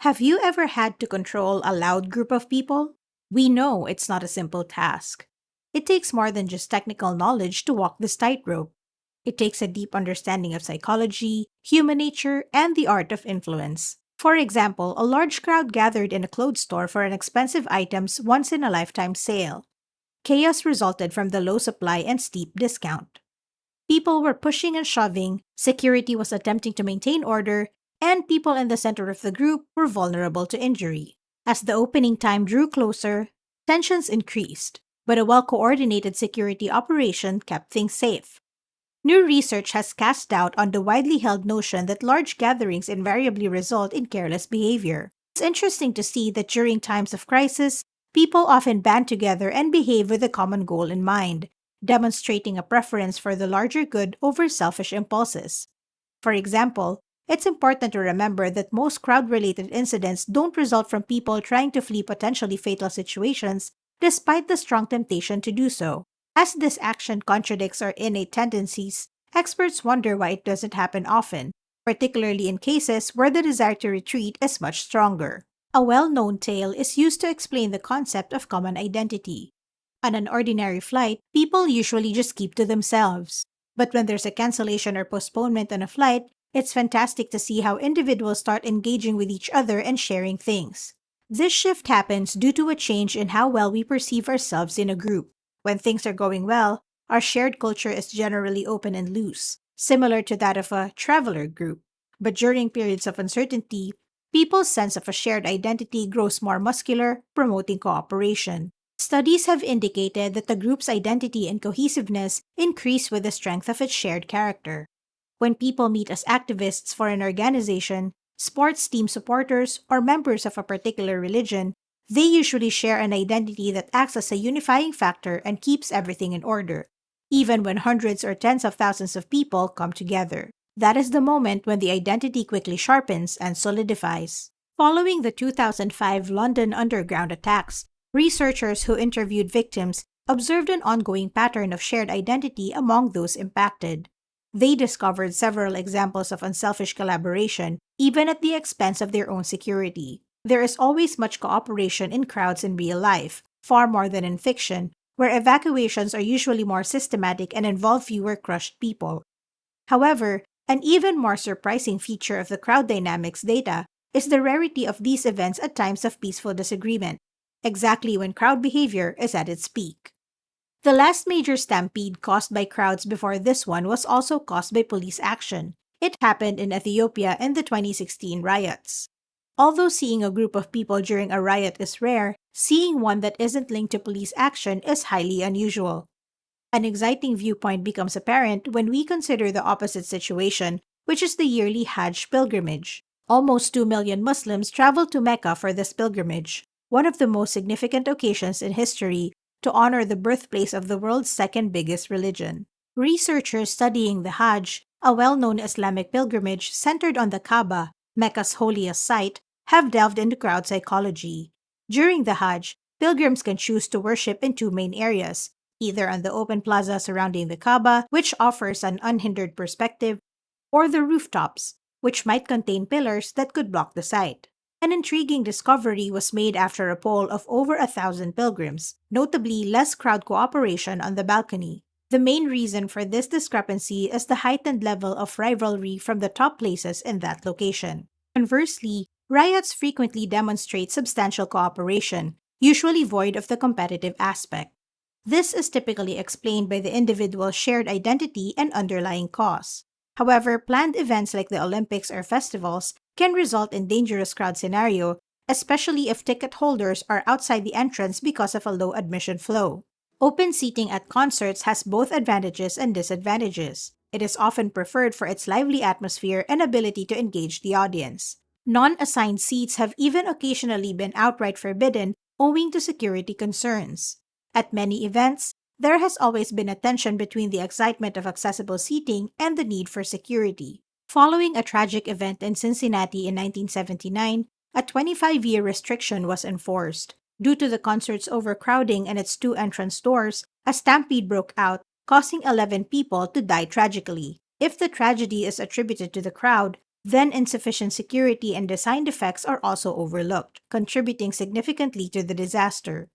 Have you ever had to control a loud group of people? We know it's not a simple task. It takes more than just technical knowledge to walk this tightrope. It takes a deep understanding of psychology, human nature, and the art of influence. For example, a large crowd gathered in a clothes store for an expensive item's once in a lifetime sale. Chaos resulted from the low supply and steep discount. People were pushing and shoving, security was attempting to maintain order, and people in the center of the group were vulnerable to injury. As the opening time drew closer, tensions increased, but a well coordinated security operation kept things safe. New research has cast doubt on the widely held notion that large gatherings invariably result in careless behavior. It's interesting to see that during times of crisis, people often band together and behave with a common goal in mind, demonstrating a preference for the larger good over selfish impulses. For example, it's important to remember that most crowd related incidents don't result from people trying to flee potentially fatal situations, despite the strong temptation to do so. As this action contradicts our innate tendencies, experts wonder why it doesn't happen often, particularly in cases where the desire to retreat is much stronger. A well known tale is used to explain the concept of common identity. On an ordinary flight, people usually just keep to themselves. But when there's a cancellation or postponement on a flight, it's fantastic to see how individuals start engaging with each other and sharing things. This shift happens due to a change in how well we perceive ourselves in a group. When things are going well, our shared culture is generally open and loose, similar to that of a traveler group. But during periods of uncertainty, people's sense of a shared identity grows more muscular, promoting cooperation. Studies have indicated that the group's identity and cohesiveness increase with the strength of its shared character. When people meet as activists for an organization, sports team supporters, or members of a particular religion, they usually share an identity that acts as a unifying factor and keeps everything in order, even when hundreds or tens of thousands of people come together. That is the moment when the identity quickly sharpens and solidifies. Following the 2005 London Underground attacks, researchers who interviewed victims observed an ongoing pattern of shared identity among those impacted. They discovered several examples of unselfish collaboration, even at the expense of their own security. There is always much cooperation in crowds in real life, far more than in fiction, where evacuations are usually more systematic and involve fewer crushed people. However, an even more surprising feature of the crowd dynamics data is the rarity of these events at times of peaceful disagreement, exactly when crowd behavior is at its peak. The last major stampede caused by crowds before this one was also caused by police action. It happened in Ethiopia in the 2016 riots. Although seeing a group of people during a riot is rare, seeing one that isn't linked to police action is highly unusual. An exciting viewpoint becomes apparent when we consider the opposite situation, which is the yearly Hajj pilgrimage. Almost 2 million Muslims travel to Mecca for this pilgrimage, one of the most significant occasions in history to honor the birthplace of the world's second biggest religion. Researchers studying the Hajj, a well-known Islamic pilgrimage centered on the Kaaba, Mecca's holiest site, have delved into crowd psychology. During the Hajj, pilgrims can choose to worship in two main areas, either on the open plaza surrounding the Kaaba, which offers an unhindered perspective, or the rooftops, which might contain pillars that could block the sight. An intriguing discovery was made after a poll of over 1,000 pilgrims, notably less crowd cooperation on the balcony. The main reason for this discrepancy is the heightened level of rivalry from the top places in that location. Conversely, riots frequently demonstrate substantial cooperation, usually void of the competitive aspect. This is typically explained by the individual's shared identity and underlying cause. However, planned events like the Olympics or festivals can result in dangerous crowd scenario, especially if ticket holders are outside the entrance because of a low admission flow. Open seating at concerts has both advantages and disadvantages. It is often preferred for its lively atmosphere and ability to engage the audience. Non-assigned seats have even occasionally been outright forbidden owing to security concerns. At many events, there has always been a tension between the excitement of accessible seating and the need for security. Following a tragic event in Cincinnati in 1979, a 25-year restriction was enforced. Due to the concert's overcrowding and its two entrance doors, a stampede broke out, causing 11 people to die tragically. If the tragedy is attributed to the crowd, Then insufficient security and design defects are also overlooked, contributing significantly to the disaster.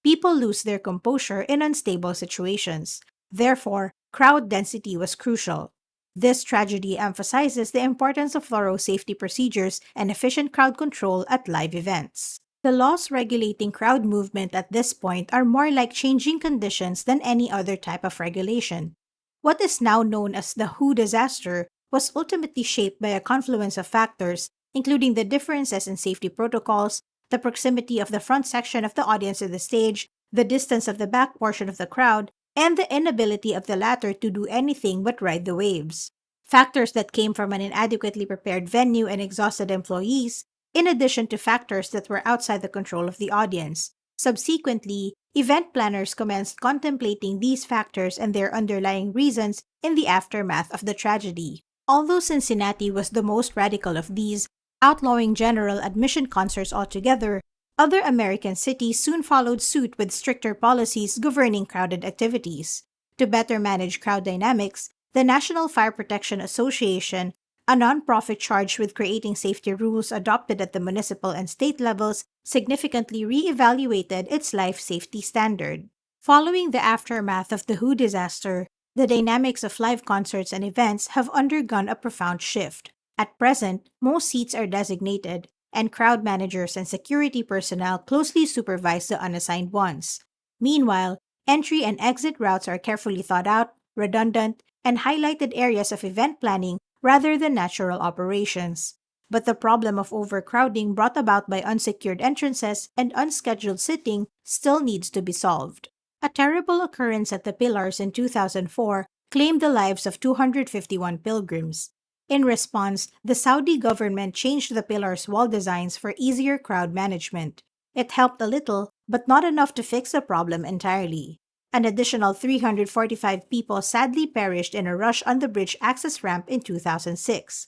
People lose their composure in unstable situations. Therefore, crowd density was crucial. This tragedy emphasizes the importance of thorough safety procedures and efficient crowd control at live events. The laws regulating crowd movement at this point are more like changing conditions than any other type of regulation. What is now known as the WHO disaster was ultimately shaped by a confluence of factors, including the differences in safety protocols, the proximity of the front section of the audience to the stage, the distance of the back portion of the crowd, and the inability of the latter to do anything but ride the waves. Factors that came from an inadequately prepared venue and exhausted employees, in addition to factors that were outside the control of the audience. Subsequently, event planners commenced contemplating these factors and their underlying reasons in the aftermath of the tragedy. Although Cincinnati was the most radical of these, outlawing general admission concerts altogether, other American cities soon followed suit with stricter policies governing crowded activities. To better manage crowd dynamics, the National Fire Protection Association, a nonprofit charged with creating safety rules adopted at the municipal and state levels, significantly re-evaluated its life safety standard. Following the aftermath of the WHO disaster, the dynamics of live concerts and events have undergone a profound shift. At present, most seats are designated, and crowd managers and security personnel closely supervise the unassigned ones. Meanwhile, entry and exit routes are carefully thought out, redundant, and highlighted areas of event planning rather than natural operations. But the problem of overcrowding brought about by unsecured entrances and unscheduled sitting still needs to be solved. A terrible occurrence at the Pillars in 2004 claimed the lives of 251 pilgrims. In response, the Saudi government changed the Pillars' wall designs for easier crowd management. It helped a little, but not enough to fix the problem entirely. An additional 345 people sadly perished in a rush on the bridge access ramp in 2006.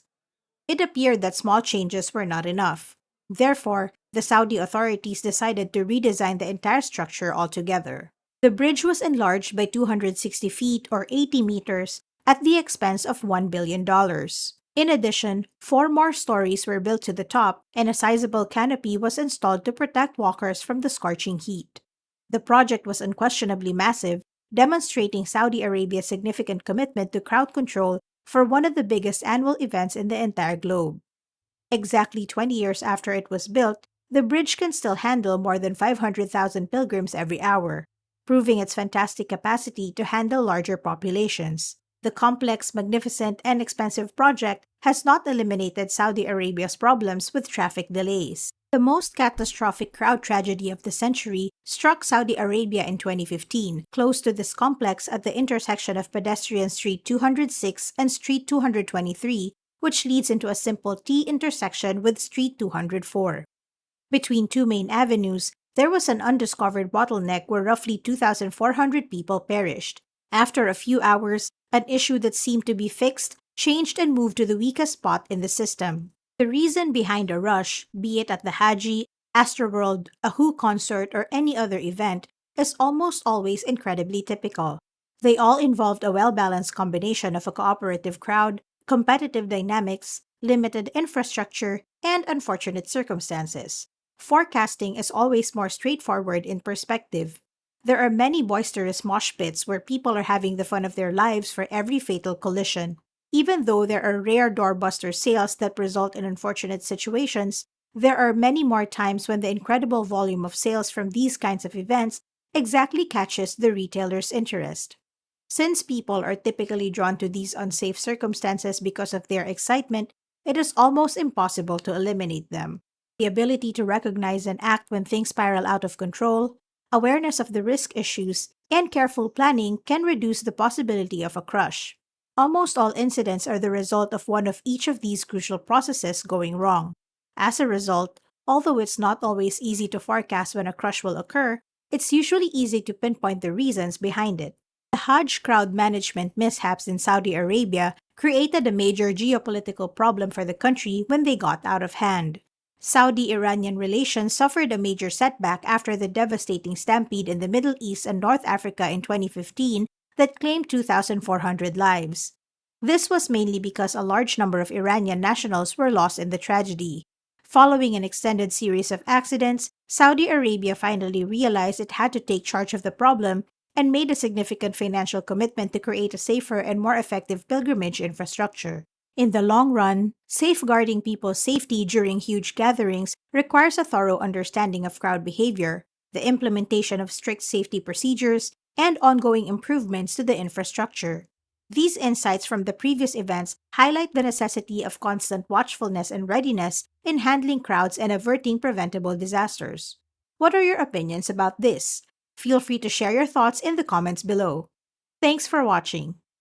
It appeared that small changes were not enough. Therefore, the Saudi authorities decided to redesign the entire structure altogether. The bridge was enlarged by 260 feet or 80 meters at the expense of $1 billion. In addition, 4 more stories were built to the top, and a sizable canopy was installed to protect walkers from the scorching heat. The project was unquestionably massive, demonstrating Saudi Arabia's significant commitment to crowd control for one of the biggest annual events in the entire globe. Exactly 20 years after it was built, the bridge can still handle more than 500,000 pilgrims every hour, proving its fantastic capacity to handle larger populations. The complex, magnificent, and expensive project has not eliminated Saudi Arabia's problems with traffic delays. The most catastrophic crowd tragedy of the century struck Saudi Arabia in 2015, close to this complex at the intersection of pedestrian Street 206 and Street 223, which leads into a simple T intersection with Street 204. Between 2 main avenues, there was an undiscovered bottleneck where roughly 2,400 people perished. After a few hours, an issue that seemed to be fixed changed and moved to the weakest spot in the system. The reason behind a rush, be it at the Haji, Astroworld, a WHO concert, or any other event, is almost always incredibly typical. They all involved a well-balanced combination of a cooperative crowd, competitive dynamics, limited infrastructure, and unfortunate circumstances. Forecasting is always more straightforward in perspective. There are many boisterous mosh pits where people are having the fun of their lives for every fatal collision. Even though there are rare doorbuster sales that result in unfortunate situations, there are many more times when the incredible volume of sales from these kinds of events exactly catches the retailer's interest. Since people are typically drawn to these unsafe circumstances because of their excitement, it is almost impossible to eliminate them. The ability to recognize and act when things spiral out of control, awareness of the risk issues, and careful planning can reduce the possibility of a crush. Almost all incidents are the result of one of each of these crucial processes going wrong. As a result, although it's not always easy to forecast when a crush will occur, it's usually easy to pinpoint the reasons behind it. The Hajj crowd management mishaps in Saudi Arabia created a major geopolitical problem for the country when they got out of hand. Saudi-Iranian relations suffered a major setback after the devastating stampede in the Middle East and North Africa in 2015 that claimed 2,400 lives. This was mainly because a large number of Iranian nationals were lost in the tragedy. Following an extended series of accidents, Saudi Arabia finally realized it had to take charge of the problem and made a significant financial commitment to create a safer and more effective pilgrimage infrastructure. In the long run, safeguarding people's safety during huge gatherings requires a thorough understanding of crowd behavior, the implementation of strict safety procedures, and ongoing improvements to the infrastructure. These insights from the previous events highlight the necessity of constant watchfulness and readiness in handling crowds and averting preventable disasters. What are your opinions about this? Feel free to share your thoughts in the comments below. Thanks for watching.